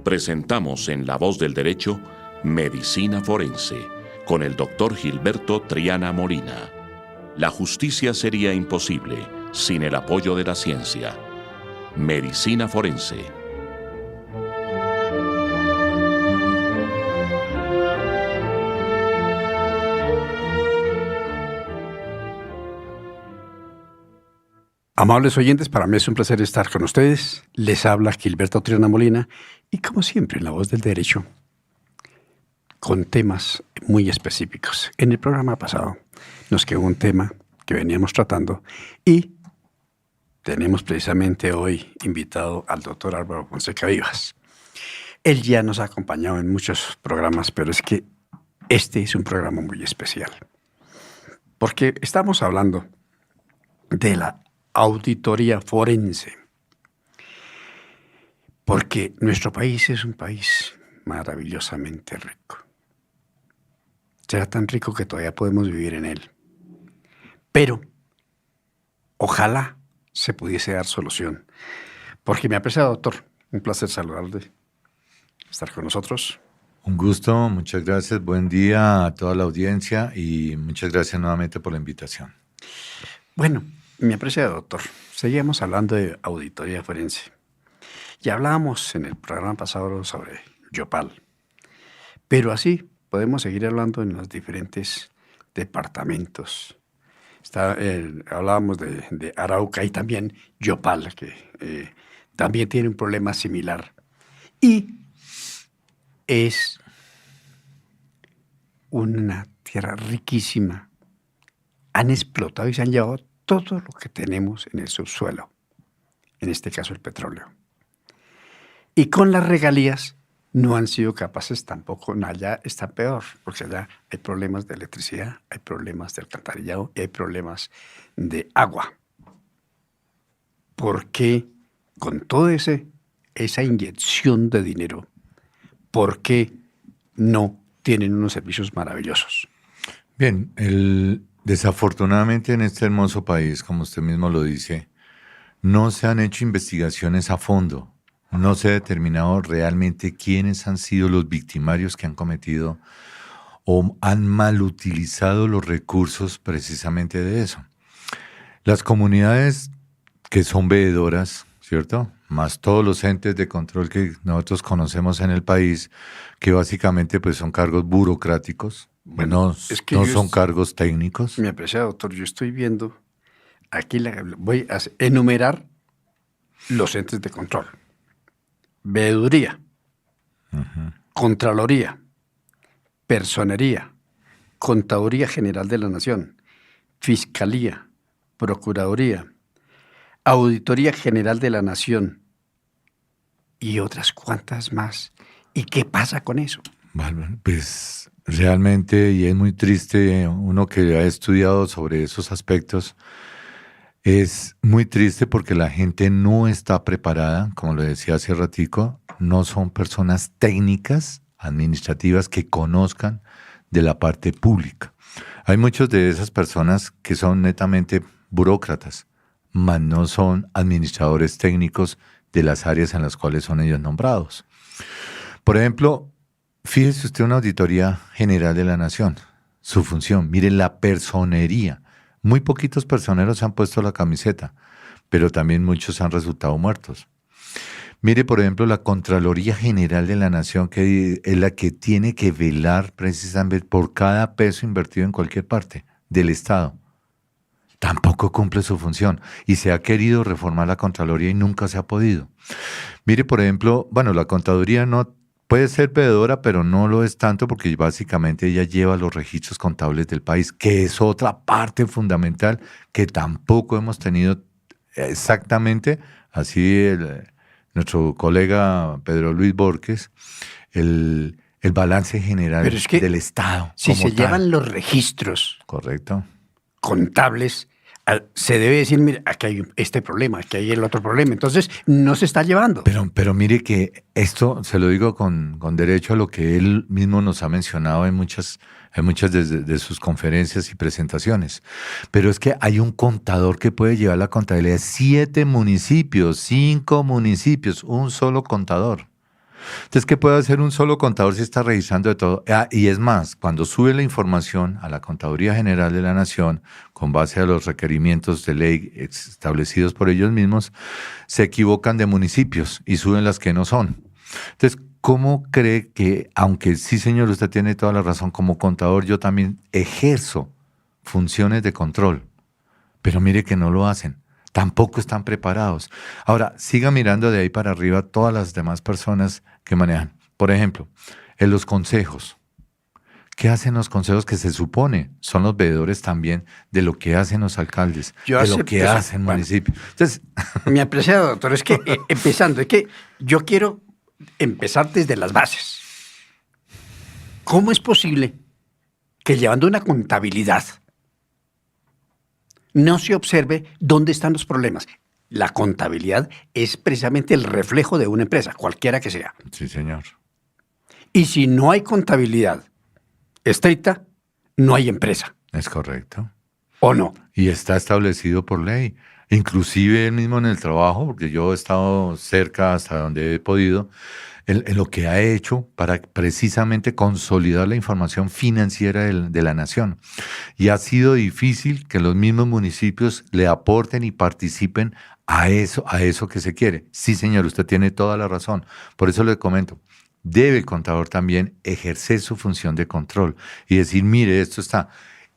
Presentamos en La Voz del Derecho Medicina Forense con el doctor Gilberto Triana Molina. La justicia sería imposible sin el apoyo de la ciencia. Medicina Forense. Amables oyentes, para mí es un placer estar con ustedes. Les habla Gilberto Triana Molina y como siempre en La Voz del Derecho, con temas muy específicos. En el programa pasado nos quedó un tema que veníamos tratando y tenemos precisamente hoy invitado al doctor Álvaro Fonseca Vivas. Él ya nos ha acompañado en muchos programas, pero es que este es un programa muy especial porque estamos hablando de la auditoría forense, porque nuestro país es un país maravillosamente rico. Será tan rico que todavía podemos vivir en él. Pero ojalá se pudiese dar solución. Porque me aprecia, doctor. Un placer saludarle, estar con nosotros. Un gusto, muchas gracias. Buen día a toda la audiencia y muchas gracias nuevamente por la invitación. Bueno, mi apreciado doctor, seguíamos hablando de auditoría forense. Ya hablábamos en el programa pasado sobre Yopal. Pero así podemos seguir hablando en los diferentes departamentos. Hablábamos de Arauca y también Yopal, que también tiene un problema similar. Y es una tierra riquísima. Han explotado y se han llevado todo lo que tenemos en el subsuelo, en este caso el petróleo. Y con las regalías no han sido capaces tampoco, allá está peor, porque allá hay problemas de electricidad, hay problemas de alcantarillado y hay problemas de agua. ¿Por qué con toda esa inyección de dinero, por qué no tienen unos servicios maravillosos? Bien, desafortunadamente en este hermoso país, como usted mismo lo dice, no se han hecho investigaciones a fondo. No se ha determinado realmente quiénes han sido los victimarios que han cometido o han mal utilizado los recursos precisamente de eso. Las comunidades que son veedoras, ¿cierto? Más todos los entes de control que nosotros conocemos en el país, que básicamente pues son cargos burocráticos, bueno, no son cargos técnicos. Mi apreciado doctor, yo estoy viendo, aquí voy a enumerar los entes de control. Veeduría, Contraloría, Personería, Contaduría General de la Nación, Fiscalía, Procuraduría, Auditoría General de la Nación y otras cuantas más. ¿Y qué pasa con eso? Bueno, pues realmente, y es muy triste, uno que ha estudiado sobre esos aspectos, es muy triste porque la gente no está preparada, como lo decía hace ratico, no son personas técnicas, administrativas que conozcan de la parte pública. Hay muchas de esas personas que son netamente burócratas, mas no son administradores técnicos de las áreas en las cuales son ellos nombrados. Por ejemplo, fíjese usted una auditoría general de la Nación, su función, mire la personería. Muy poquitos personeros han puesto la camiseta, pero también muchos han resultado muertos. Mire, por ejemplo, la Contraloría General de la Nación, que es la que tiene que velar precisamente por cada peso invertido en cualquier parte del Estado. Tampoco cumple su función y se ha querido reformar la Contraloría y nunca se ha podido. Mire, por ejemplo, bueno, la Contaduría no puede ser veedora, pero no lo es tanto porque básicamente ella lleva los registros contables del país, que es otra parte fundamental que tampoco hemos tenido exactamente, así nuestro colega Pedro Luis Borges, el balance general del Estado. Si se llevan los registros, correcto, contables, se debe decir, mira, aquí hay este problema, aquí hay el otro problema. Entonces, no se está llevando. Pero mire que esto, se lo digo con derecho a lo que él mismo nos ha mencionado en muchas de sus conferencias y presentaciones. Pero es que hay un contador que puede llevar la contabilidad de 7 municipios, 5 municipios, un solo contador. Entonces, ¿qué puede hacer un solo contador si está revisando de todo? Y es más, cuando sube la información a la Contaduría General de la Nación, con base a los requerimientos de ley establecidos por ellos mismos, se equivocan de municipios y suben las que no son. Entonces, ¿cómo cree que, aunque sí, señor, usted tiene toda la razón, como contador yo también ejerzo funciones de control, pero mire que no lo hacen? Tampoco están preparados. Ahora, siga mirando de ahí para arriba todas las demás personas que manejan. Por ejemplo, en los consejos. ¿Qué hacen los consejos que se supone son los veedores también de lo que hacen los alcaldes, de lo que hacen municipios? Entonces, mi apreciado doctor, es que empezando, es que yo quiero empezar desde las bases. ¿Cómo es posible que llevando una contabilidad no se observe dónde están los problemas? La contabilidad es precisamente el reflejo de una empresa, cualquiera que sea. sí, señor. Y si no hay contabilidad estricta, no hay empresa. Es correcto. ¿O no? Y está establecido por ley. Inclusive él mismo en el trabajo, porque yo he estado cerca hasta donde he podido, en lo que ha hecho para precisamente consolidar la información financiera de la nación. Y ha sido difícil que los mismos municipios le aporten y participen a eso que se quiere. Sí, señor, usted tiene toda la razón. Por eso le comento, debe el contador también ejercer su función de control y decir, mire, esto está...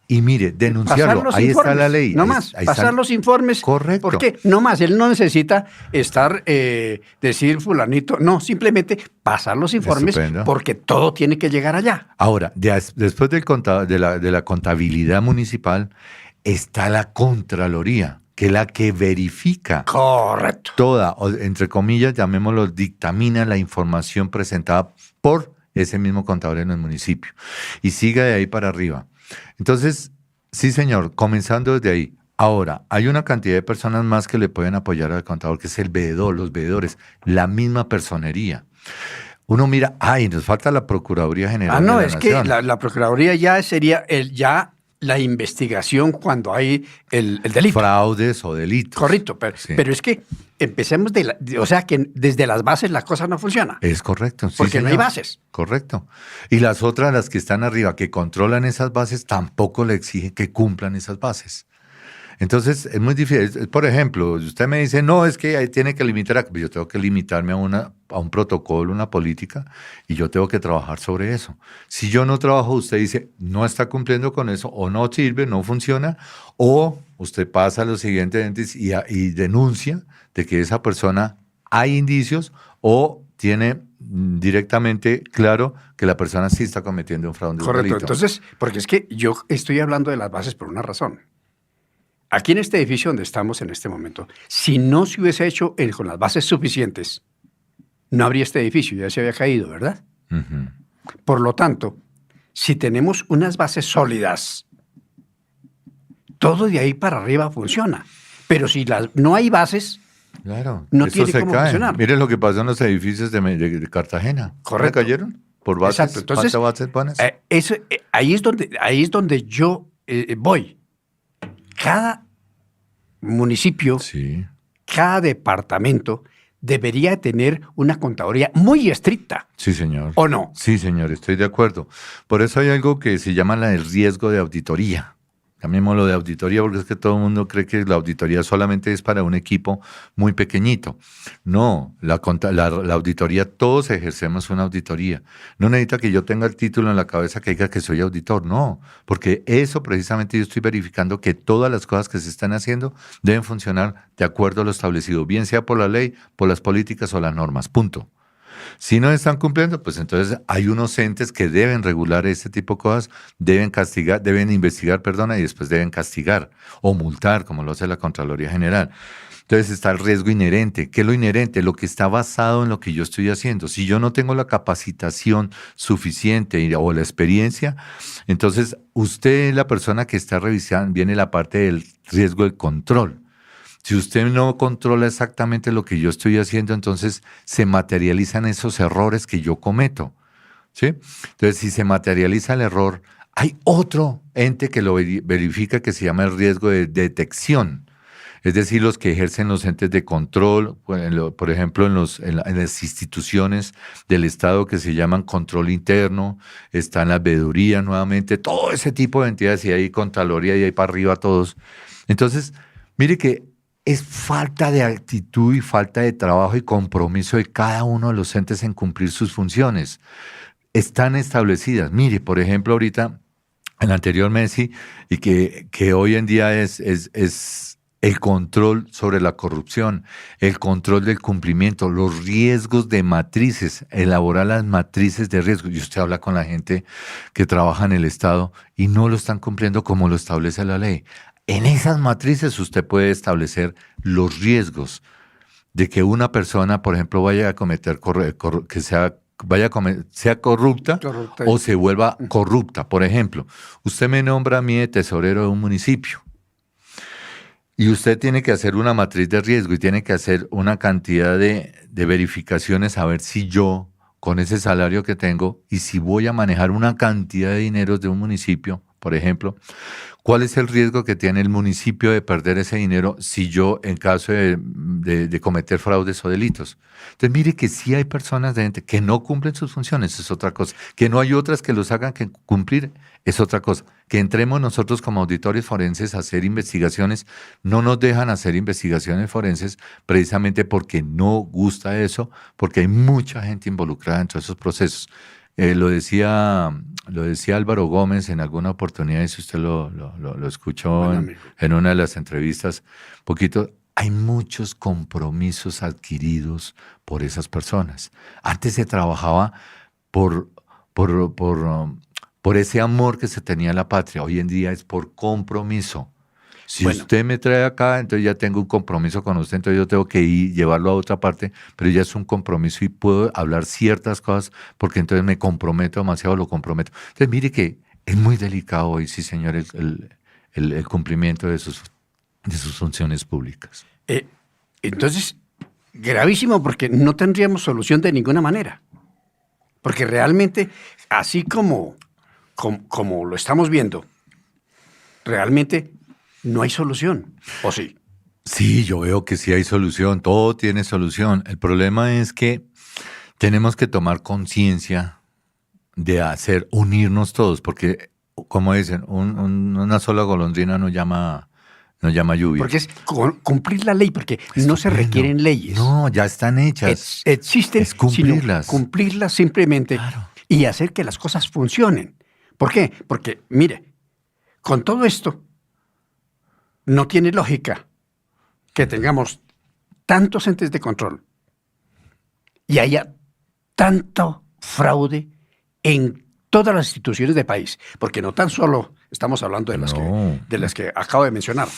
Y mire, denunciarlo, ahí está la ley. No más, pasar los informes. Correcto. ¿Por qué? No más, él no necesita estar, decir fulanito, no, simplemente pasar los informes. Estupendo. Porque todo tiene que llegar allá. Ahora, después de la contabilidad municipal, está la Contraloría, que es la que verifica Correcto. toda, o entre comillas, llamémoslo, dictamina la información presentada por ese mismo contador en el municipio. Y siga de ahí para arriba. Entonces, sí, señor, comenzando desde ahí. Ahora, hay una cantidad de personas más que le pueden apoyar al contador, que es el veedor, los veedores, la misma personería. Uno mira, nos falta la Procuraduría General de la Nación. Que la Procuraduría ya sería la investigación cuando hay el delito. Fraudes o delitos. Correcto, Sí. pero es que empecemos o sea que desde las bases la cosa no funciona. Es correcto. Sí, porque señor. no hay bases. Correcto. Y las otras, las que están arriba, que controlan esas bases, tampoco le exigen que cumplan esas bases. Entonces, es muy difícil. Por ejemplo, usted me dice, no, es que ahí tiene que limitar, yo tengo que limitarme a un protocolo, una política, y yo tengo que trabajar sobre eso. Si yo no trabajo, usted dice, no está cumpliendo con eso, o no sirve, no funciona, o usted pasa a los siguientes entes y denuncia de que esa persona hay indicios o tiene directamente claro que la persona sí está cometiendo un fraude. Correcto. Entonces, porque es que yo estoy hablando de las bases por una razón. Aquí en este edificio donde estamos en este momento, si no se hubiese hecho con las bases suficientes, no habría este edificio, ya se había caído, ¿verdad? Uh-huh. Por lo tanto, si tenemos unas bases sólidas, todo de ahí para arriba funciona. Pero si no hay bases, claro, no eso tiene se cómo cae. funcionar. Mire lo que pasó en los edificios de Cartagena. Correcto. ¿Se cayeron? Por bases. Exacto. Entonces, ¿cuántas bases pones? ahí es donde yo voy. Cada municipio, Sí. cada departamento debería tener una contaduría muy estricta. Sí, señor. ¿O no? Sí, señor, estoy de acuerdo. Por eso hay algo que se llama el riesgo de auditoría. Llamémoslo de auditoría porque es que todo el mundo cree que la auditoría solamente es para un equipo muy pequeñito. No, la auditoría, todos ejercemos una auditoría. No necesita que yo tenga el título en la cabeza que diga que soy auditor, no. Porque eso precisamente yo estoy verificando que todas las cosas que se están haciendo deben funcionar de acuerdo a lo establecido, bien sea por la ley, por las políticas o las normas, punto. Si no están cumpliendo, pues entonces hay unos entes que deben regular este tipo de cosas, deben investigar, y después deben castigar o multar, como lo hace la Contraloría General. Entonces está el riesgo inherente. ¿Qué es lo inherente? Lo que está basado en lo que yo estoy haciendo. Si yo no tengo la capacitación suficiente o la experiencia, entonces usted es la persona que está revisando, viene la parte del riesgo de control. Si usted no controla exactamente lo que yo estoy haciendo, entonces se materializan esos errores que yo cometo, ¿sí? Entonces, si se materializa el error, hay otro ente que lo verifica que se llama el riesgo de detección. es decir, los que ejercen los entes de control, por ejemplo, en las instituciones del Estado que se llaman control interno, están las veedurías nuevamente, todo ese tipo de entidades, y hay Contraloría y ahí para arriba todos. Entonces, mire que es falta de actitud y falta de trabajo y compromiso de cada uno de los entes en cumplir sus funciones. Están establecidas. Mire, por ejemplo, ahorita, el anterior Messi, y que hoy en día es el control sobre la corrupción, el control del cumplimiento, los riesgos de matrices, elaborar las matrices de riesgo. Y usted habla con la gente que trabaja en el Estado y no lo están cumpliendo como lo establece la ley. En esas matrices usted puede establecer los riesgos de que una persona, por ejemplo, vaya a cometer sea corrupta o se vuelva corrupta. Por ejemplo, usted me nombra a mí de tesorero de un municipio y usted tiene que hacer una matriz de riesgo y tiene que hacer una cantidad de verificaciones a ver si yo, con ese salario que tengo, y si voy a manejar una cantidad de dineros de un municipio, por ejemplo, ¿cuál es el riesgo que tiene el municipio de perder ese dinero si yo, en caso de cometer fraudes o delitos? Entonces, mire que sí hay personas de gente que no cumplen sus funciones, es otra cosa. Que no hay otras que los hagan que cumplir, es otra cosa. Que entremos nosotros como auditores forenses a hacer investigaciones, no nos dejan hacer investigaciones forenses precisamente porque no gusta eso, porque hay mucha gente involucrada dentro de esos procesos. Lo decía Álvaro Gómez en alguna oportunidad, y si usted lo escuchó en una de las entrevistas, poquito, hay muchos compromisos adquiridos por esas personas. Antes se trabajaba por ese amor que se tenía a la patria, hoy en día es por compromiso. Si usted me trae acá, entonces ya tengo un compromiso con usted, entonces yo tengo que ir, llevarlo a otra parte, pero ya es un compromiso y puedo hablar ciertas cosas porque entonces me comprometo demasiado, lo comprometo. Entonces mire que es muy delicado hoy, sí señor, el cumplimiento de sus funciones públicas. Entonces, gravísimo porque no tendríamos solución de ninguna manera. Porque realmente, así como lo estamos viendo, realmente no hay solución, ¿o sí? Sí, yo veo que sí hay solución, todo tiene solución. El problema es que tenemos que tomar conciencia de unirnos todos, porque, como dicen, una sola golondrina no llama lluvia. Porque es cumplir la ley, porque no se requieren leyes. No, ya están hechas. Existen, es cumplirlas. Sino cumplirlas simplemente, claro, y hacer que las cosas funcionen. ¿Por qué? Porque, mire, con todo esto, no tiene lógica que tengamos tantos entes de control y haya tanto fraude en todas las instituciones del país, porque no tan solo estamos hablando de las que acabo de mencionar,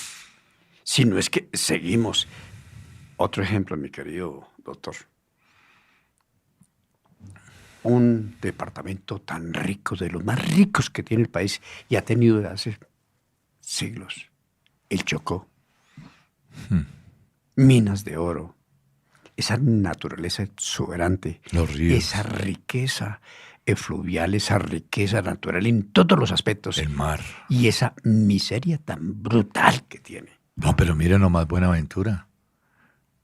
sino es que seguimos. Otro ejemplo, mi querido doctor. Un departamento tan rico, de los más ricos que tiene el país y ha tenido desde hace siglos, el Chocó. Minas de oro, esa naturaleza exuberante, los ríos, esa riqueza fluvial, esa riqueza natural en todos los aspectos. El mar. Y esa miseria tan brutal que tiene. No, pero mire nomás Buenaventura.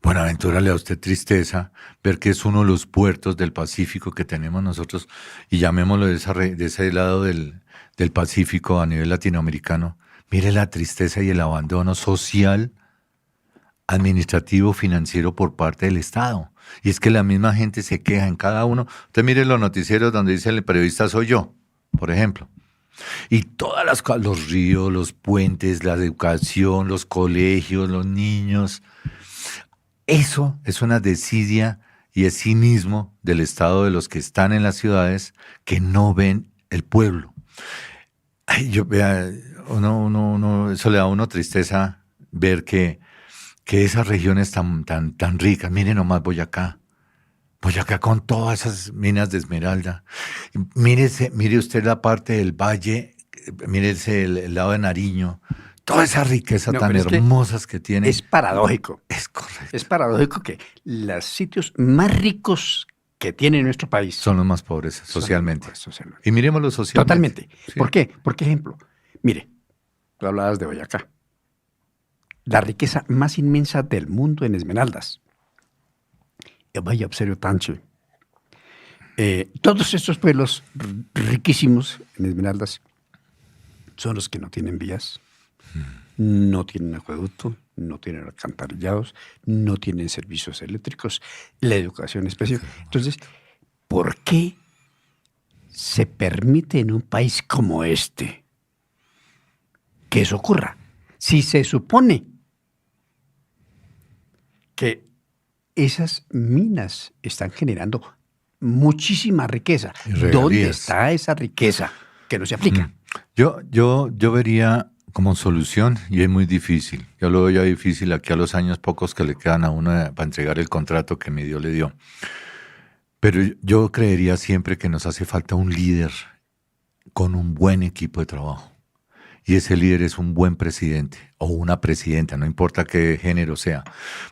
Buenaventura le da a usted tristeza ver que es uno de los puertos del Pacífico que tenemos nosotros, y llamémoslo de ese lado del Pacífico a nivel latinoamericano. Mire la tristeza y el abandono social, administrativo, financiero por parte del Estado. Y es que la misma gente se queja en cada uno. Usted mire los noticieros donde dice el periodista soy yo, por ejemplo. Y todas las cosas, los ríos, los puentes, la educación, los colegios, los niños. Eso es una desidia y es cinismo del Estado, de los que están en las ciudades, que no ven el pueblo. Ay, eso le da a uno tristeza ver que esas regiones tan ricas, mire nomás Boyacá con todas esas minas de esmeralda, mire usted la parte del valle, mírese el lado de Nariño, toda esa riqueza tan hermosas que tiene. Es paradójico. Es correcto. Es paradójico que los sitios más ricos que tiene nuestro país son los más pobres socialmente. Y miremoslo socialmente. Totalmente. Sí. ¿Por qué? Por ejemplo, mire, tú hablabas de Boyacá. la riqueza más inmensa del mundo en esmeraldas. Vaya, observe Tanche. Todos estos pueblos riquísimos en esmeraldas son los que no tienen vías, no tienen acueducto, no tienen alcantarillados, no tienen servicios eléctricos, la educación especial. Entonces, ¿por qué se permite en un país como este que eso ocurra? Si se supone que esas minas están generando muchísima riqueza. ¿Dónde está esa riqueza que no se aplica? Yo vería como solución, y es muy difícil, yo lo veo ya difícil aquí a los años pocos que le quedan a uno para entregar el contrato que mi Dios le dio. Pero yo creería siempre que nos hace falta un líder con un buen equipo de trabajo. Y ese líder es un buen presidente o una presidenta, no importa qué género sea.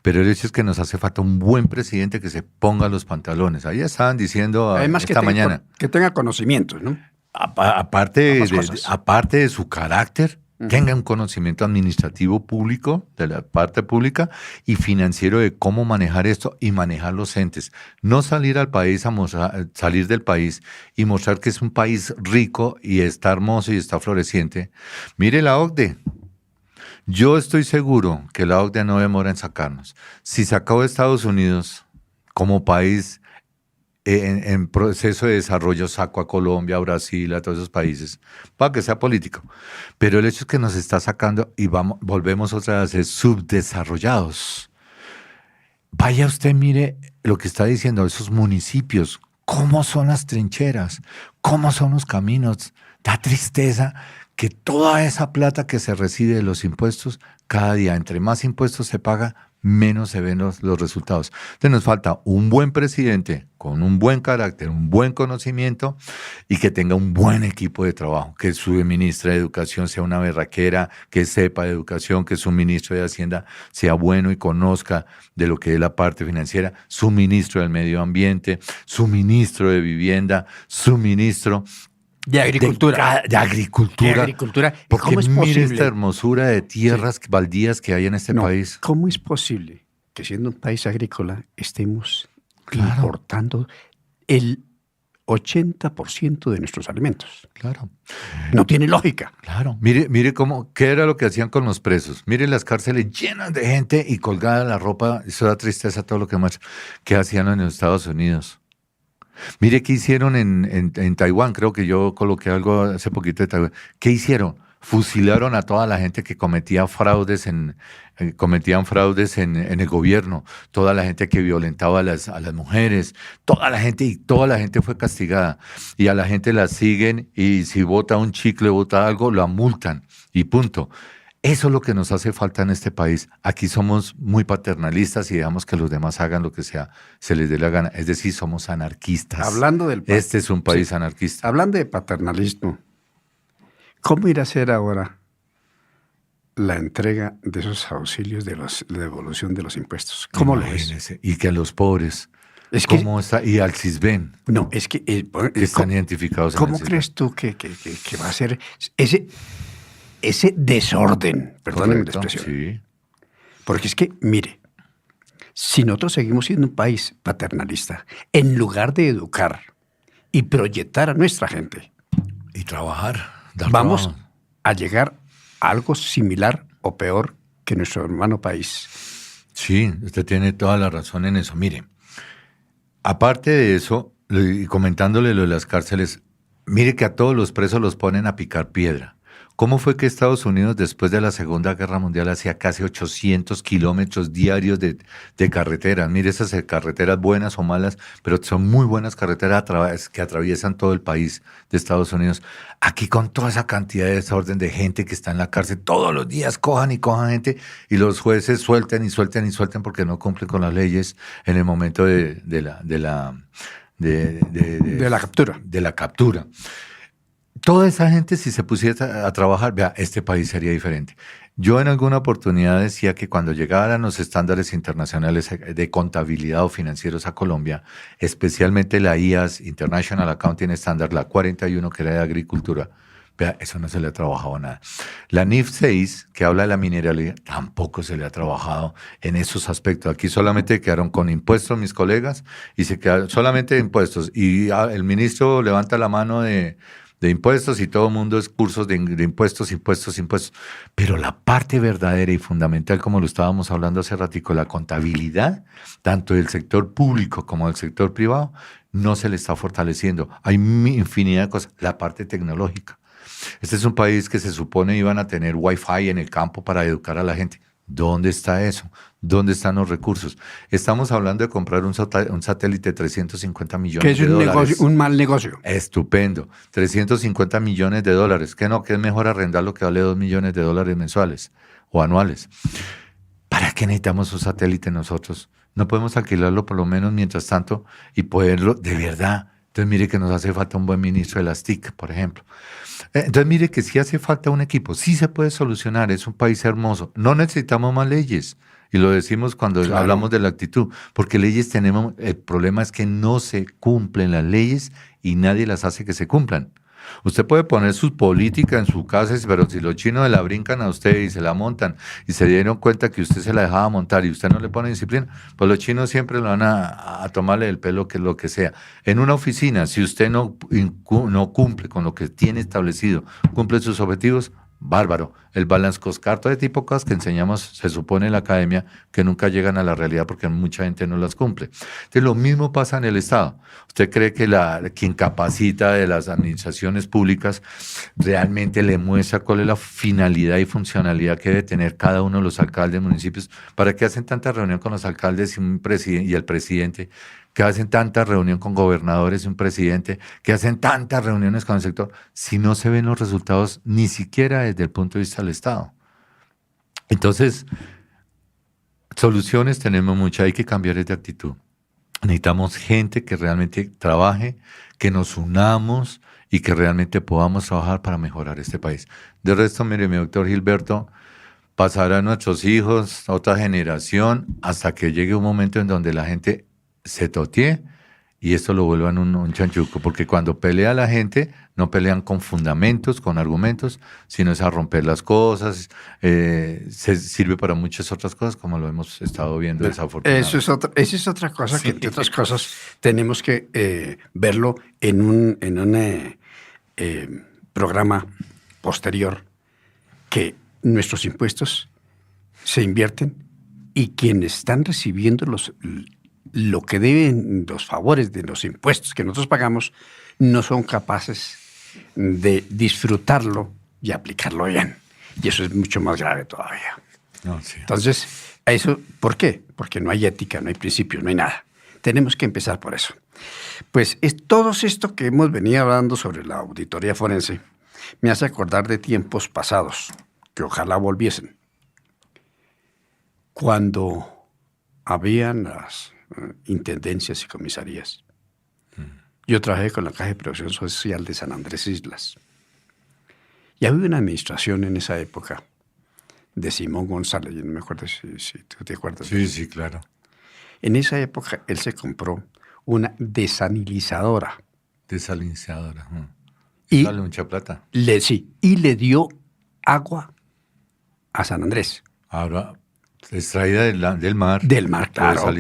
Pero el hecho es que nos hace falta un buen presidente que se ponga los pantalones. Ahí estaban diciendo además esta mañana. Que tenga conocimientos, ¿no? Aparte de su carácter, tenga un conocimiento administrativo público, de la parte pública, y financiero de cómo manejar esto y manejar los entes. No salir al país salir del país y mostrar que es un país rico y está hermoso y está floreciente. Mire la OCDE. Yo estoy seguro que la OCDE no demora en sacarnos. Si sacó a Estados Unidos como país en proceso de desarrollo, saco a Colombia, a Brasil, a todos esos países, para que sea político. Pero el hecho es que nos está sacando y volvemos otra vez a ser subdesarrollados. Vaya usted, mire lo que está diciendo, esos municipios, cómo son las trincheras, cómo son los caminos. Da tristeza que toda esa plata que se recibe de los impuestos, cada día, entre más impuestos se paga, menos se ven los resultados. Entonces nos falta un buen presidente con un buen carácter, un buen conocimiento y que tenga un buen equipo de trabajo, que su ministra de Educación sea una berraquera, que sepa de educación, que su ministro de Hacienda sea bueno y conozca de lo que es la parte financiera, su ministro del Medio Ambiente, su ministro de Vivienda, su ministro de Agricultura. De Agricultura. Porque ¿cómo es mire posible esta hermosura de tierras baldías que hay en este país. ¿Cómo es posible que siendo un país agrícola estemos importando el 80% de nuestros alimentos? Claro. No tiene lógica. Claro. Mire qué era lo que hacían con los presos. Mire las cárceles llenas de gente y colgada la ropa. Eso da tristeza todo lo que más que hacían en los Estados Unidos. Mire qué hicieron en Taiwán, creo que yo coloqué algo hace poquito de Taiwán. ¿Qué hicieron? Fusilaron a toda la gente que cometía fraudes cometían fraudes en el gobierno, toda la gente que violentaba a las mujeres, toda la gente fue castigada. Y a la gente la siguen y si bota un chicle, bota algo, la multan y punto. Eso es lo que nos hace falta en este país. Aquí somos muy paternalistas y dejamos que los demás hagan lo que sea, se les dé la gana. Es decir, somos anarquistas. Este es un país anarquista. Hablando de paternalismo, ¿cómo irá a ser ahora la entrega de esos auxilios de la devolución de los impuestos? ¿Cómo lo es? Y que a los pobres, ¿cómo está? Y al CISBEN. No, es que están identificados. ¿Cómo crees tú que va a ser ese desorden? Perdónenme la expresión. Sí. Porque es que, mire, si nosotros seguimos siendo un país paternalista, en lugar de educar y proyectar a nuestra gente y trabajar, vamos a llegar a algo similar o peor que nuestro hermano país. Sí, usted tiene toda la razón en eso. Mire, aparte de eso, y comentándole lo de las cárceles, mire que a todos los presos los ponen a picar piedra. ¿Cómo fue que Estados Unidos, después de la Segunda Guerra Mundial, hacía casi 800 kilómetros diarios de carreteras? Mire, esas carreteras buenas o malas, pero son muy buenas carreteras que atraviesan todo el país de Estados Unidos. Aquí con toda esa cantidad de desorden de gente que está en la cárcel, todos los días cojan gente y los jueces suelten porque no cumplen con las leyes en el momento de la captura. De la captura. Toda esa gente, si se pusiera a trabajar, vea, este país sería diferente. Yo en alguna oportunidad decía que cuando llegaran los estándares internacionales de contabilidad o financieros a Colombia, especialmente la IAS, International Accounting Standard, la 41, que era de agricultura, Vea, eso no se le ha trabajado nada. La NIF 6, que habla de la mineralidad, tampoco se le ha trabajado en esos aspectos. Aquí solamente quedaron con impuestos mis colegas y se quedaron solamente de impuestos. Y el ministro levanta la mano de impuestos y todo el mundo es cursos de impuestos, impuestos, impuestos. Pero la parte verdadera y fundamental, como lo estábamos hablando hace ratico, la contabilidad, tanto del sector público como del sector privado, no se le está fortaleciendo. Hay infinidad de cosas. La parte tecnológica. Este es un país que se supone iban a tener Wi-Fi en el campo para educar a la gente. ¿Dónde está eso? ¿Dónde están los recursos? Estamos hablando de comprar un satélite de 350 millones que es de dólares. Negocio, un mal negocio. Estupendo. 350 millones de dólares. ¿Qué no? Que es mejor arrendar lo que vale 2 millones de dólares mensuales o anuales. ¿Para qué necesitamos un satélite nosotros? No podemos alquilarlo por lo menos mientras tanto y poderlo de verdad. Entonces mire que nos hace falta un buen ministro de las TIC, por ejemplo. Entonces mire que sí hace falta un equipo, sí se puede solucionar, es un país hermoso. No necesitamos más leyes y lo decimos cuando hablamos de la actitud, porque leyes tenemos, el problema es que no se cumplen las leyes y nadie las hace que se cumplan. Usted puede poner su política en su casa, pero si los chinos se la brincan a usted y se la montan y se dieron cuenta que usted se la dejaba montar y usted no le pone disciplina, pues los chinos siempre lo van a tomarle el pelo, que lo que sea. En una oficina, si usted no cumple con lo que tiene establecido, cumple sus objetivos, bárbaro. El balance cost card, todo ese tipo de cosas que enseñamos, se supone en la academia, que nunca llegan a la realidad porque mucha gente no las cumple. Entonces, lo mismo pasa en el Estado. ¿Usted cree que quien capacita de las administraciones públicas realmente le muestra cuál es la finalidad y funcionalidad que debe tener cada uno de los alcaldes de municipios? ¿Para qué hacen tanta reunión con los alcaldes y el presidente? Que hacen tanta reunión con gobernadores y un presidente, que hacen tantas reuniones con el sector, si no se ven los resultados ni siquiera desde el punto de vista del Estado. Entonces, soluciones tenemos muchas, hay que cambiar de actitud. Necesitamos gente que realmente trabaje, que nos unamos y que realmente podamos trabajar para mejorar este país. De resto, mire, mi doctor Gilberto, pasará a nuestros hijos, a otra generación, hasta que llegue un momento en donde la gente se totee y esto lo vuelvan un chanchuco, porque cuando pelea la gente, no pelean con fundamentos, con argumentos, sino es a romper las cosas, se sirve para muchas otras cosas, como lo hemos estado viendo desafortunadamente. Esa es otra cosa, que entre otras cosas tenemos que verlo en un programa posterior, que nuestros impuestos se invierten y quienes están recibiendo lo que deben, los favores de los impuestos que nosotros pagamos, no son capaces de disfrutarlo y aplicarlo bien. Y eso es mucho más grave todavía. No, sí. Entonces, eso, ¿por qué? Porque no hay ética, no hay principios, no hay nada. Tenemos que empezar por eso. Pues todo esto que hemos venido hablando sobre la auditoría forense me hace acordar de tiempos pasados, que ojalá volviesen. Cuando habían las intendencias y comisarías. Yo trabajé con la Caja de Previsión Social de San Andrés Islas. Y había una administración en esa época de Simón González, yo no me acuerdo si tú te acuerdas. Sí, sí, claro. En esa época él se compró una desalinizadora. Desalinizadora. Y sale mucha plata. Y le dio agua a San Andrés. Ahora, extraída del mar. Del mar, claro.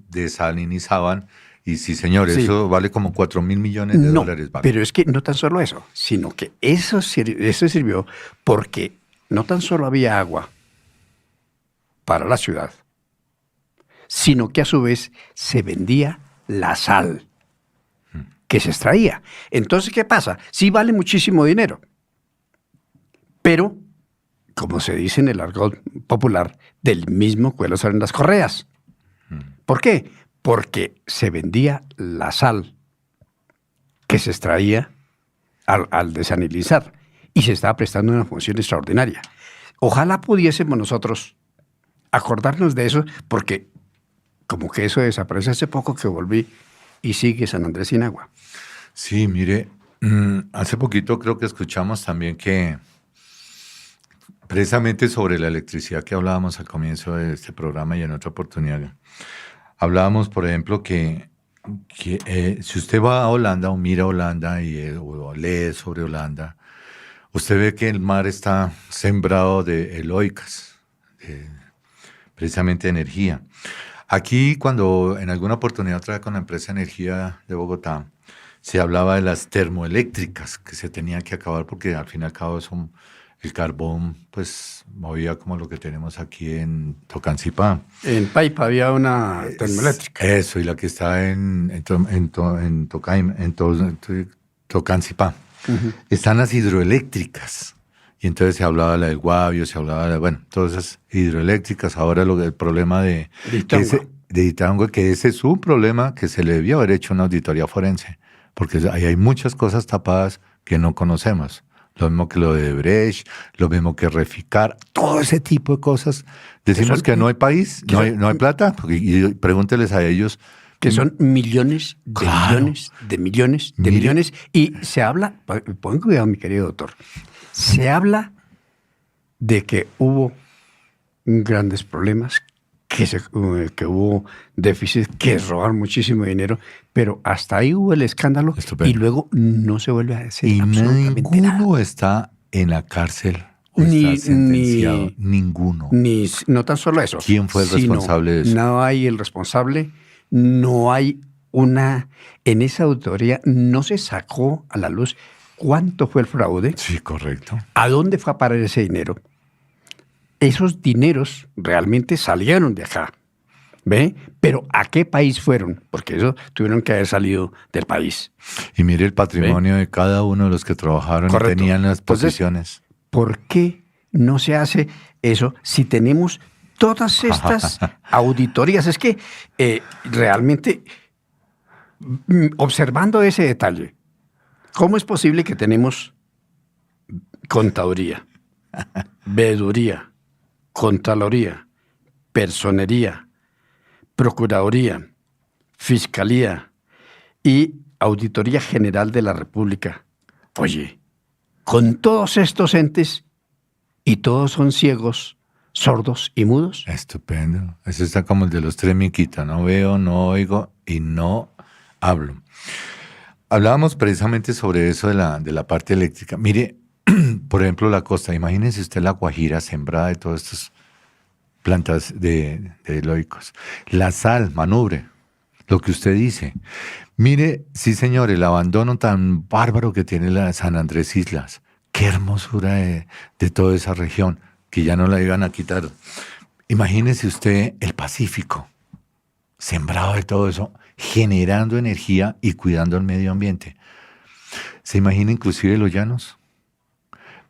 Desalinizaban. Y sí, señor, sí. Eso vale como 4.000 millones de dólares. Vale. Pero es que no tan solo eso, sino que eso sirvió porque no tan solo había agua para la ciudad, sino que a su vez se vendía la sal que se extraía. Entonces, ¿qué pasa? Sí vale muchísimo dinero, pero, como se dice en el argot popular, del mismo cuero salen las correas. ¿Por qué? Porque se vendía la sal que se extraía al desalinizar y se estaba prestando una función extraordinaria. Ojalá pudiésemos nosotros acordarnos de eso, porque como que eso desaparece. Hace poco que volví y sigue San Andrés sin agua. Sí, mire, hace poquito creo que escuchamos también que precisamente sobre la electricidad que hablábamos al comienzo de este programa y en otra oportunidad. Hablábamos, por ejemplo, que si usted va a Holanda o mira Holanda o lee sobre Holanda, Usted ve que el mar está sembrado de eloicas, precisamente de energía. Aquí, cuando en alguna oportunidad trabajé con la empresa de energía de Bogotá, se hablaba de las termoeléctricas que se tenían que acabar porque al fin y al cabo el carbón pues movía como lo que tenemos aquí en Tocancipá. En Paipa había una termoeléctrica. Eso, y la que está en Tocancipá. Uh-huh. Están las hidroeléctricas. Y entonces se hablaba de la del Guavio, se hablaba de, bueno, todas esas hidroeléctricas. Ahora el problema de Ditango, que ese es un problema que se le debió haber hecho una auditoría forense, porque ahí hay muchas cosas tapadas que no conocemos. Lo mismo que lo de Brecht, lo mismo que Reficar, todo ese tipo de cosas. Decimos que no hay país, no hay plata, y pregúnteles a ellos. Que son millones de millones de millones de millones. Y se habla, pon cuidado mi querido doctor, se habla de que hubo grandes problemas, que hubo déficit, que robaron muchísimo dinero, pero hasta ahí hubo el escándalo. Estupendo. Y luego no se vuelve a decir y absolutamente nada. Ninguno está en la cárcel o está sentenciado. Ninguno. No tan solo eso. ¿Quién fue el responsable de eso? No hay el responsable, no hay en esa auditoría no se sacó a la luz cuánto fue el fraude. Sí, correcto. ¿A dónde fue a parar ese dinero? Esos dineros realmente salieron de acá, ¿ve? Pero ¿a qué país fueron? Porque eso tuvieron que haber salido del país. Y mire el patrimonio de cada uno de los que trabajaron. Correcto. Y tenían las posiciones. Entonces, ¿por qué no se hace eso si tenemos todas estas auditorías? Es que realmente, observando ese detalle, ¿cómo es posible que tenemos contaduría, veeduría, Contraloría, Personería, Procuraduría, Fiscalía y Auditoría General de la República? Oye, con todos estos entes y todos son ciegos, sordos y mudos. Estupendo. Eso está como el de los tres miquitas. No veo, no oigo y no hablo. Hablábamos precisamente sobre eso de la parte eléctrica. Mire, por ejemplo, la costa. Imagínense usted la Guajira sembrada de todas estas plantas de eloicos. La sal, Manubre, lo que usted dice. Mire, sí señor, el abandono tan bárbaro que tiene la San Andrés Islas. Qué hermosura de toda esa región, que ya no la iban a quitar. Imagínese usted el Pacífico, sembrado de todo eso, generando energía y cuidando el medio ambiente. ¿Se imagina inclusive los llanos?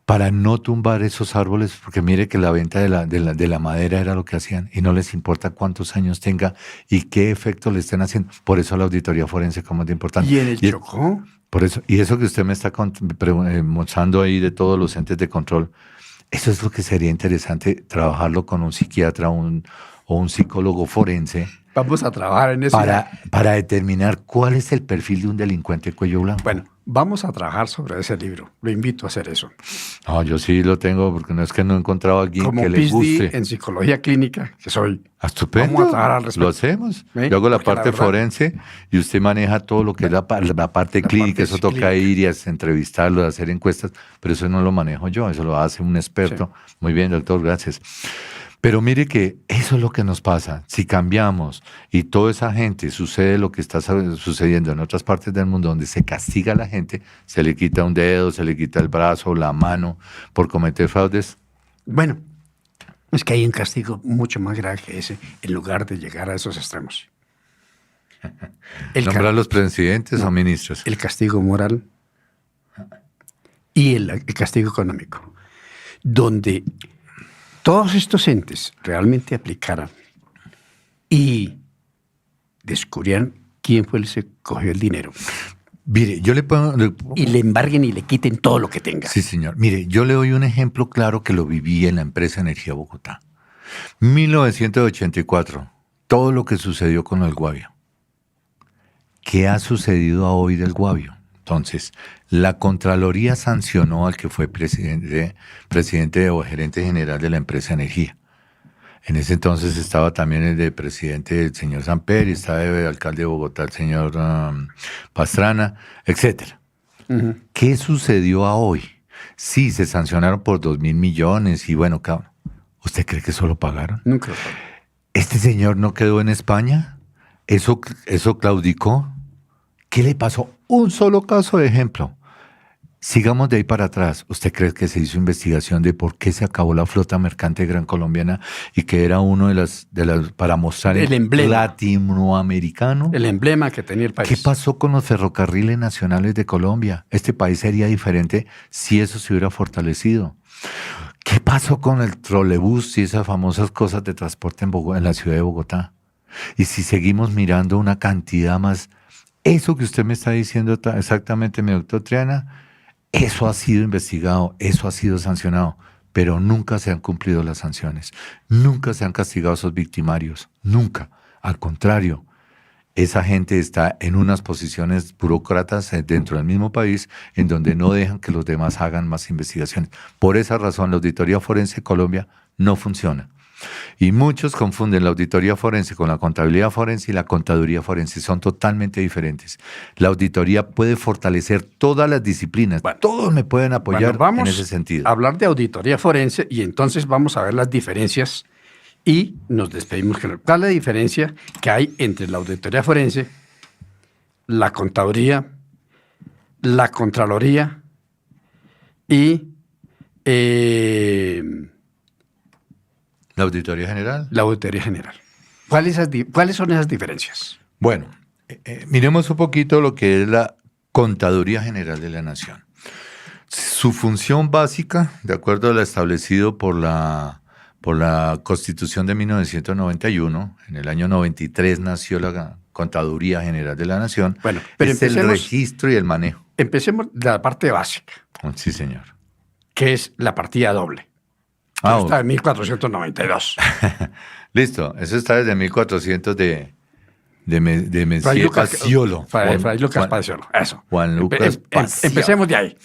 Para no tumbar esos árboles, porque mire que la venta de la madera era lo que hacían y no les importa cuántos años tenga y qué efecto le estén haciendo. Por eso la auditoría forense como es de importante. ¿Y en el Chocó? Por eso, y eso que usted me está mostrando ahí de todos los entes de control, eso es lo que sería interesante trabajarlo con un psiquiatra o un psicólogo forense. Vamos a trabajar en eso. Para determinar cuál es el perfil de un delincuente cuello blanco. Bueno, vamos a trabajar sobre ese libro. Lo invito a hacer eso. No, yo sí lo tengo porque no es que no he encontrado a alguien que le guste. En psicología clínica, que soy. Estupendo. Vamos a trabajar al respecto. Lo hacemos. Yo hago la parte forense y usted maneja todo lo que es la parte clínica. Eso toca ir y entrevistarlo, hacer encuestas, pero eso no lo manejo yo, eso lo hace un experto. Sí. Muy bien, doctor, gracias. Pero mire que eso es lo que nos pasa. Si cambiamos y toda esa gente sucede lo que está sucediendo en otras partes del mundo donde se castiga a la gente, se le quita un dedo, se le quita el brazo, la mano por cometer fraudes. Bueno, es que hay un castigo mucho más grave que ese en lugar de llegar a esos extremos. ¿Nombrar a los presidentes o ministros? El castigo moral y el castigo económico, donde todos estos entes realmente aplicaran y descubrieran quién fue el que cogió el dinero. Mire, yo le puedo... Y le embarguen y le quiten todo lo que tenga. Sí, señor. Mire, yo le doy un ejemplo claro que lo viví en la empresa Energía Bogotá. 1984, todo lo que sucedió con el Guavio. ¿Qué ha sucedido a hoy del Guavio? Entonces, la Contraloría sancionó al que fue presidente o gerente general de la empresa Energía. En ese entonces estaba también el de presidente el señor Samper, y estaba el alcalde de Bogotá el señor Pastrana, etc. Uh-huh. ¿Qué sucedió a hoy? Sí, se sancionaron por 2.000 millones y bueno, cabrón, ¿usted cree que eso lo pagaron? Nunca lo pagaron. ¿Este señor no quedó en España? ¿Eso claudicó? ¿Qué le pasó? Un solo caso de ejemplo. Sigamos de ahí para atrás. ¿Usted cree que se hizo investigación de por qué se acabó la flota mercante gran colombiana y que era uno de las para mostrar El emblema. latinoamericano? El emblema que tenía el país. ¿Qué pasó con los ferrocarriles nacionales de Colombia? Este país sería diferente si eso se hubiera fortalecido. ¿Qué pasó con el trolebús y esas famosas cosas de transporte en la ciudad de Bogotá? Y si seguimos mirando una cantidad más, eso que usted me está diciendo exactamente, mi doctor Triana, eso ha sido investigado, eso ha sido sancionado, pero nunca se han cumplido las sanciones, nunca se han castigado a esos victimarios, nunca. Al contrario, esa gente está en unas posiciones burócratas dentro del mismo país en donde no dejan que los demás hagan más investigaciones. Por esa razón, la Auditoría Forense de Colombia no funciona. Y muchos confunden la auditoría forense con la contabilidad forense y la contaduría forense. Son totalmente diferentes. La auditoría puede fortalecer todas las disciplinas. Bueno, todos me pueden apoyar en ese sentido. Vamos a hablar de auditoría forense y entonces vamos a ver las diferencias y nos despedimos. ¿Cuál es la diferencia que hay entre la auditoría forense, la contaduría, la contraloría y ¿La auditoría general? la auditoría general? ¿Cuáles son esas diferencias? Bueno, miremos un poquito lo que es la Contaduría General de la Nación. Su función básica, de acuerdo a lo establecido por la Constitución de 1991, en el año 93 nació la Contaduría General de la Nación, Bueno, pero es el registro y el manejo. Empecemos de la parte básica, Sí, señor. que es la partida doble. Está en 1492. Listo, eso está desde 1400 de Messier Paciolo. Fray Lucas Paciolo, eso. Juan Lucas Paciolo. Empecemos de ahí.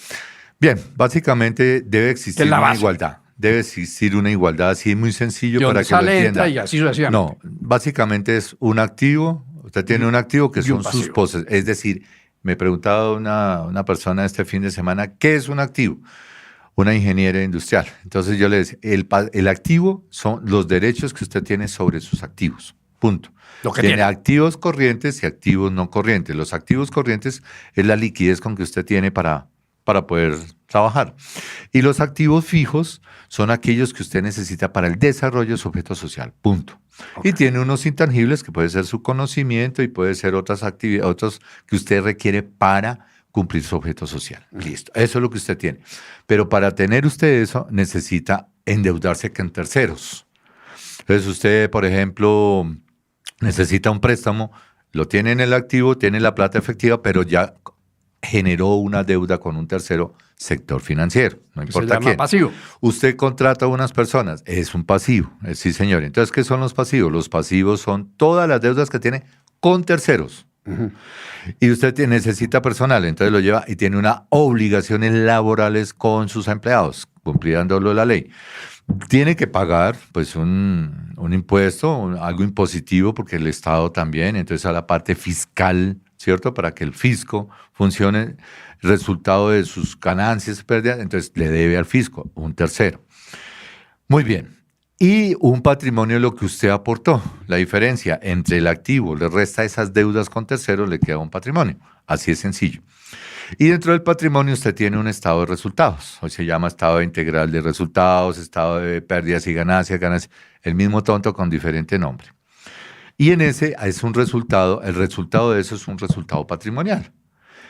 Bien, básicamente debe existir la una base. igualdad. Debe existir una igualdad, así muy sencillo para que lo Sale, entienda. entra y así sucesivamente. No, básicamente es un activo. Usted tiene un activo que y un son sus pasivo. poses. Es decir, me preguntaba una persona este fin de semana, ¿qué es un activo? Una ingeniera industrial. Entonces yo le decía, el activo son los derechos que usted tiene sobre sus activos. Punto. Lo que Tiene tiene. activos corrientes y activos no corrientes. Los activos corrientes es la liquidez con que usted tiene para poder trabajar. Y los activos fijos son aquellos que usted necesita para el desarrollo de su objeto social. Punto. Okay. Y tiene unos intangibles que puede ser su conocimiento y puede ser otras actividades, otros que usted requiere para cumplir su objeto social. Listo. Eso es lo que usted tiene. Pero para tener usted eso, necesita endeudarse con terceros. Entonces usted, por ejemplo, necesita un préstamo, lo tiene en el activo, tiene la plata efectiva, pero ya generó una deuda con un tercero sector financiero, no importa Se llama quién. pasivo. Usted contrata a unas personas, es un pasivo, sí señor. Entonces, ¿qué son los pasivos? Los pasivos son todas las deudas que tiene con terceros. Uh-huh. Y usted necesita personal, entonces lo lleva y tiene unas obligaciones laborales con sus empleados, cumpliéndolo la ley. Tiene que pagar pues un impuesto, algo impositivo, porque el Estado también, entonces a la parte fiscal, ¿cierto? Para que el fisco funcione, el resultado de sus ganancias, pérdidas, entonces le debe al fisco, un tercero. Muy bien. Y un patrimonio es lo que usted aportó. La diferencia entre el activo, le resta esas deudas con terceros, le queda un patrimonio. Así es sencillo. Y dentro del patrimonio usted tiene un estado de resultados. Hoy se llama estado integral de resultados, estado de pérdidas y ganancias, el mismo tonto con diferente nombre. Y en ese es un resultado, el resultado de eso es un resultado patrimonial.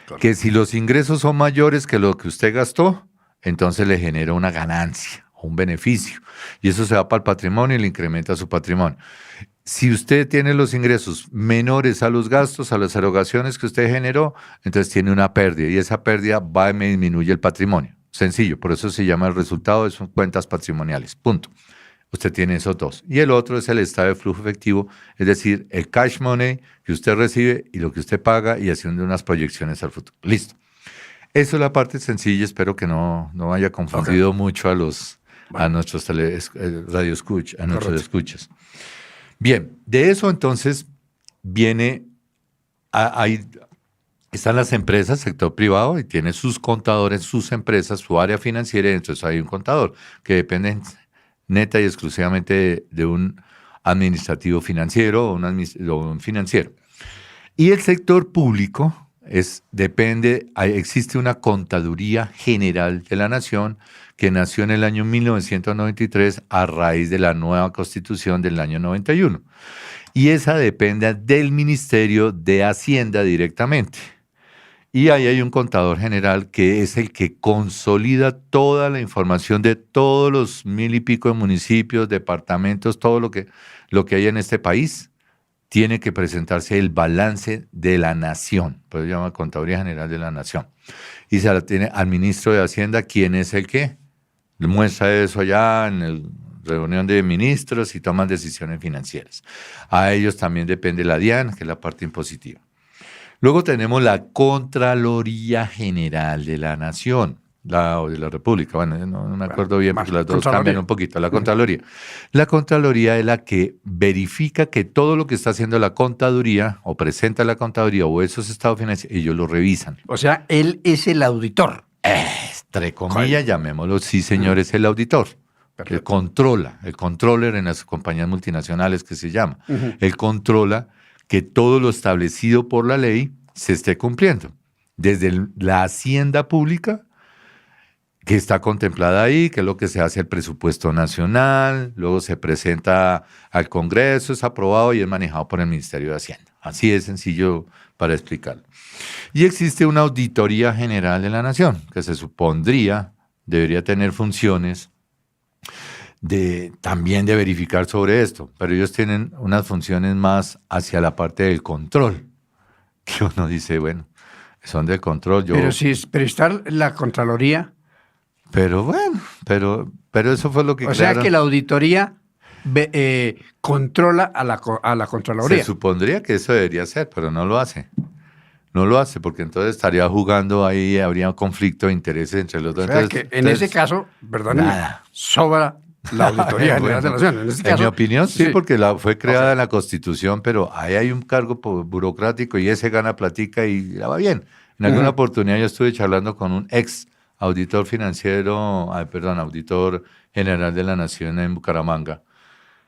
Claro. Que si los ingresos son mayores que lo que usted gastó, entonces le genera una ganancia o un beneficio. Y eso se va para el patrimonio y le incrementa su patrimonio. Si usted tiene los ingresos menores a los gastos, a las erogaciones que usted generó, entonces tiene una pérdida y esa pérdida va y me disminuye el patrimonio. Sencillo, por eso se llama el resultado de sus cuentas patrimoniales. Punto. Usted tiene esos dos. Y el otro es el estado de flujo efectivo, es decir, el cash money que usted recibe y lo que usted paga y haciendo unas proyecciones al futuro. Listo. Eso es la parte sencilla. Espero que no haya confundido mucho a nuestros radioescuchas. Bien, de eso entonces viene, hay Están las empresas, sector privado, y tiene sus contadores, sus empresas, su área financiera, y entonces hay un contador que depende neta y exclusivamente de un administrativo financiero o un financiero. Y el sector público existe una Contaduría General de la Nación que nació en el año 1993 a raíz de la nueva Constitución del año 91. Y esa depende del Ministerio de Hacienda directamente. Y ahí hay un contador general que es el que consolida toda la información de todos los 1,000 y pico de municipios, departamentos, todo lo que hay en este país. Tiene que presentarse el balance de la nación, pues se llama Contaduría General de la Nación. Y se la tiene al ministro de Hacienda, quien es el que muestra eso allá en la reunión de ministros y toman decisiones financieras. A ellos también depende la DIAN, que es la parte impositiva. Luego tenemos la Contraloría General de la Nación, o de la República, bueno, no me acuerdo bien porque las dos cambian un poquito, la Contraloría. La Contraloría es la que verifica que todo lo que está haciendo la Contaduría, o presenta la Contaduría, o esos estados financieros, ellos lo revisan. O sea, él es el auditor. Entre comillas, llamémoslo, sí señor, es el auditor. Que controla, el controller en las compañías multinacionales que se llama. Él controla que todo lo establecido por la ley se esté cumpliendo. Desde la hacienda pública, que está contemplada ahí, que es lo que se hace el presupuesto nacional, luego se presenta al Congreso, es aprobado y es manejado por el Ministerio de Hacienda. Así de sencillo para explicarlo. Y existe una Auditoría General de la Nación, que se supondría debería tener funciones también de verificar sobre esto, pero ellos tienen unas funciones más hacia la parte del control, que uno dice, bueno, son de control. Pero está la Contraloría. Pero bueno, pero eso fue lo que crearon. O sea que la auditoría controla a la Contraloría. Se supondría que eso debería ser, pero no lo hace. No lo hace, porque entonces estaría jugando ahí, habría un conflicto de intereses entre los dos. O sea que en ese caso, perdónenme, sobra la Auditoría General de la Nación. En mi opinión, sí, porque fue creada en la Constitución, pero ahí hay un cargo burocrático y ese gana platica y la va bien. En alguna oportunidad yo estuve charlando con un ex auditor auditor general de la Nación en Bucaramanga,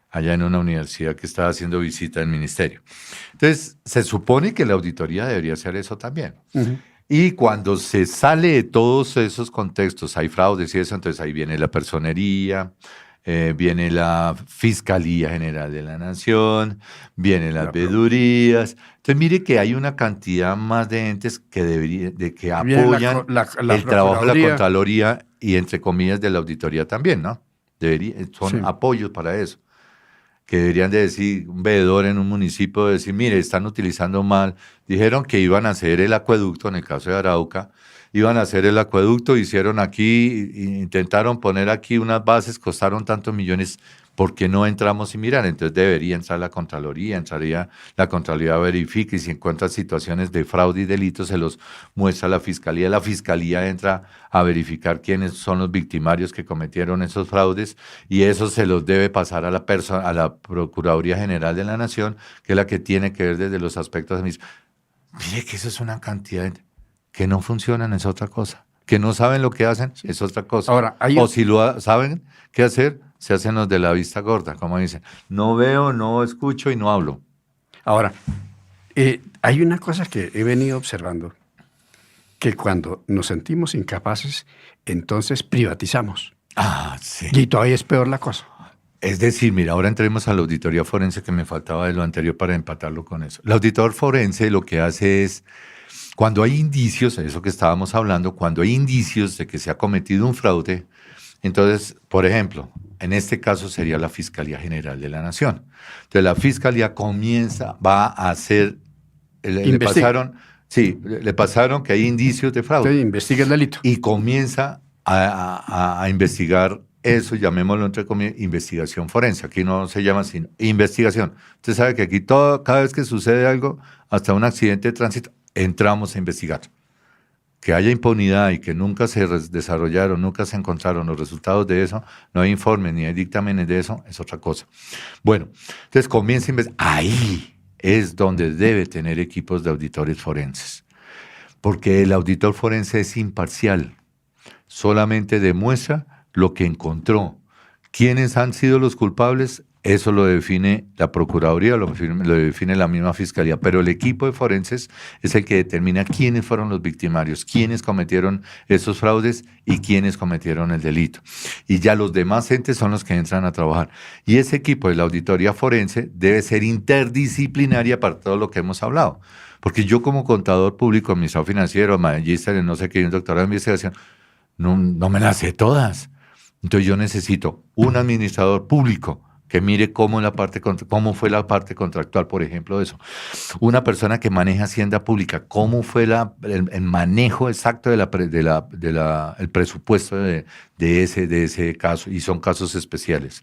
allá en una universidad que estaba haciendo visita del ministerio. Entonces, se supone que la auditoría debería hacer eso también. Y cuando se sale de todos esos contextos, hay fraudes y eso, entonces ahí viene la personería, viene la Fiscalía General de la Nación, vienen las veedurías. Entonces, mire que hay una cantidad más de entes que apoyan el trabajo de la Contraloría y, entre comillas, de la auditoría también, ¿no? Son apoyos para eso. Que deberían de decir, un veedor en un municipio, decir, mire, están utilizando mal. Dijeron que iban a hacer el acueducto, en el caso de Arauca, iban a hacer el acueducto, hicieron aquí, intentaron poner aquí unas bases, costaron tantos millones, ¿por qué no entramos y mirar? Entonces debería entrar la Contraloría, entraría la Contraloría, verifica y si encuentra situaciones de fraude y delitos, se los muestra a la Fiscalía entra a verificar quiénes son los victimarios que cometieron esos fraudes y eso se los debe pasar a la Procuraduría General de la Nación, que es la que tiene que ver desde los aspectos de Mire que eso es una cantidad que no funcionan, es otra cosa. Que no saben lo que hacen, es otra cosa. Ahora, si lo saben qué hacer, se hacen los de la vista gorda, como dicen. No veo, no escucho y no hablo. Ahora, hay una cosa que he venido observando, que cuando nos sentimos incapaces, entonces privatizamos. Sí. Y todavía es peor la cosa. Es decir, mira, ahora entremos a la auditoría forense, que me faltaba de lo anterior para empatarlo con eso. El auditor forense lo que hace es, cuando hay indicios, eso que estábamos hablando, cuando hay indicios de que se ha cometido un fraude, entonces, por ejemplo, en este caso sería la Fiscalía General de la Nación. Entonces, la Fiscalía va a hacer, le pasaron que hay indicios de fraude. Entonces, investiga el delito. Y comienza a investigar eso, llamémoslo entre comillas, investigación forense. Aquí no se llama sino investigación. Usted sabe que aquí cada vez que sucede algo, hasta un accidente de tránsito, entramos a investigar. Que haya impunidad y que nunca se desarrollaron, nunca se encontraron los resultados de eso, no hay informes ni hay dictámenes de eso, es otra cosa. Bueno, entonces comienza a investigar. Ahí es donde debe tener equipos de auditores forenses. porque el auditor forense es imparcial, solamente demuestra lo que encontró. ¿Quiénes han sido los culpables? Eso lo define la Procuraduría, lo define la misma Fiscalía, pero el equipo de forenses es el que determina quiénes fueron los victimarios, quiénes cometieron esos fraudes y quiénes cometieron el delito. Y ya los demás entes son los que entran a trabajar. Y ese equipo de la auditoría forense debe ser interdisciplinaria para todo lo que hemos hablado. Porque yo como contador público, administrador financiero, magíster, no sé qué, un doctorado de investigación, no me las sé todas. Entonces yo necesito un administrador público que mire cómo fue la parte contractual, por ejemplo, de eso. Una persona que maneja hacienda pública, cómo fue el manejo exacto el presupuesto de ese caso, y son casos especiales.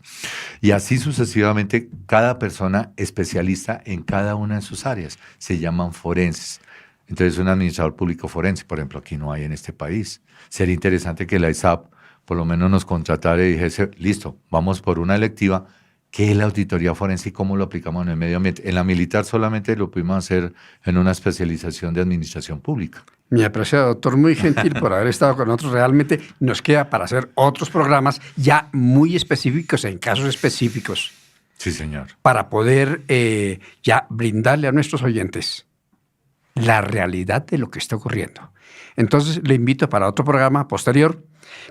Y así sucesivamente, cada persona especialista en cada una de sus áreas se llaman forenses. Entonces, un administrador público forense, por ejemplo, aquí no hay en este país. Sería interesante que la ISAP por lo menos nos contratara y dijese, listo, vamos por una electiva. ¿Qué es la auditoría forense y cómo lo aplicamos en el medio ambiente? En la militar solamente lo pudimos hacer en una especialización de administración pública. Mi apreciado doctor, muy gentil por haber estado con nosotros. Realmente nos queda para hacer otros programas ya muy específicos, en casos específicos. Sí, señor. Para poder ya brindarle a nuestros oyentes la realidad de lo que está ocurriendo. Entonces, le invito para otro programa posterior.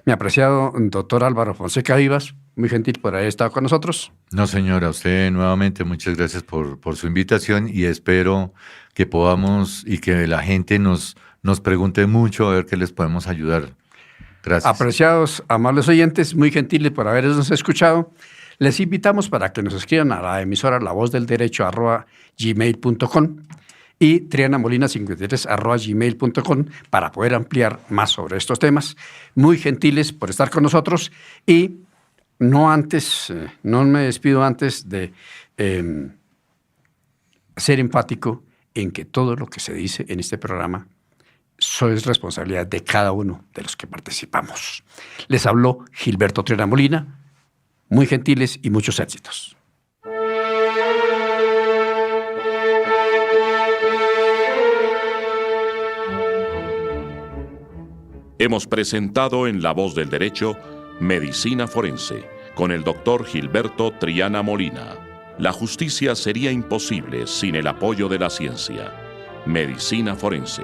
Mi apreciado doctor Álvaro Fonseca Vivas, muy gentil por haber estado con nosotros. No, señora, a usted nuevamente muchas gracias por su invitación y espero que podamos y que la gente nos pregunte mucho a ver qué les podemos ayudar. Gracias. Apreciados, amables oyentes, muy gentiles por habernos escuchado. Les invitamos para que nos escriban a la emisora lavozdelderecho@gmail.com y trianamolina53@gmail.com para poder ampliar más sobre estos temas. Muy gentiles por estar con nosotros y no me despido antes de ser empático en que todo lo que se dice en este programa es responsabilidad de cada uno de los que participamos. Les habló Gilberto Triana Molina. Muy gentiles y muchos éxitos. Hemos presentado en La Voz del Derecho Medicina Forense con el doctor Gilberto Triana Molina. La justicia sería imposible sin el apoyo de la ciencia. Medicina Forense.